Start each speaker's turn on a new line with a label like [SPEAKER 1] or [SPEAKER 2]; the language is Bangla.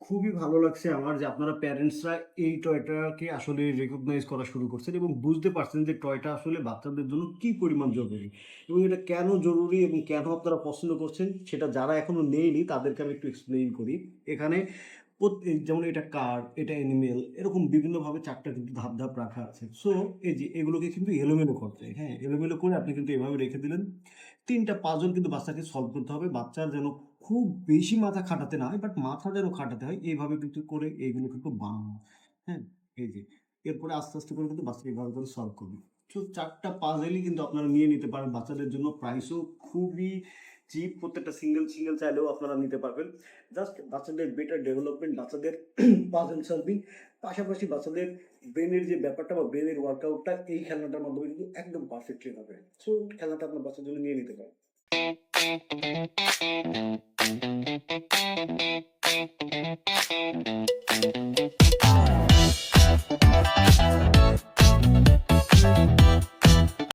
[SPEAKER 1] খুবই ভালো লাগছে আমার যে আপনারা প্যারেন্টসরা এই টয়টাকে আসলে রেকগনাইজ করা শুরু করছেন এবং বুঝতে পারছেন যে টয়টা আসলে বাচ্চাদের জন্য কি পরিমাণ জরুরি এবং এটা কেন জরুরি এবং কেন আপনারা পছন্দ করছেন সেটা যারা এখনো নেয়নি তাদেরকে আমি একটু এক্সপ্লেইন করি। এখানে এই যেমন এটা কার, এটা অ্যানিমেল এরকম বিভিন্নভাবে ৪ টা কিন্তু ধাপ, ধাপ রাখা আছে। সো এই যে এগুলোকে কিন্তু এলোমেলো করতে, হ্যাঁ? এলোমেলো করে আপনি কিন্তু এভাবে রেখে দিলেন। ৩ টা পাজল কিন্তু বাচ্চাকে সলভ করতে হবে। বাচ্চার যেন খুব বেশি মাথা খাটাতে না হয়, বাট মাথা যেন খাটাতে হয় এইভাবে কিন্তু করে এইগুলো কিন্তু বানানো। হ্যাঁ? এই যে। এরপরে আস্তে, আস্তে করে কিন্তু বাচ্চা এভাবে করে সলভ করবে। সো ৪ টা পাজলই কিন্তু আপনারা নিয়ে নিতে পারেন। বাচ্চাদের জন্য প্রাইসও খুবই চিপ। প্রত্যেকটা সিঙ্গেল, সিঙ্গেল চাইলেও আপনারা নিতে পারবেন। জাস্ট বাচ্চাদের বেটার ডেভেলপমেন্ট, বাচ্চাদের পাজল সলভিং, পাশাপাশি বাচ্চাদের ব্রেনের যে ব্যাপারটা বা ব্রেনের ওয়ার্কআউটটা এই খেলনাটার মাধ্যমে কিন্তু একদম পারফেক্টলি হবে। সো খেলনাটা আপনার বাচ্চার জন্য নিয়ে নিতে পারেন।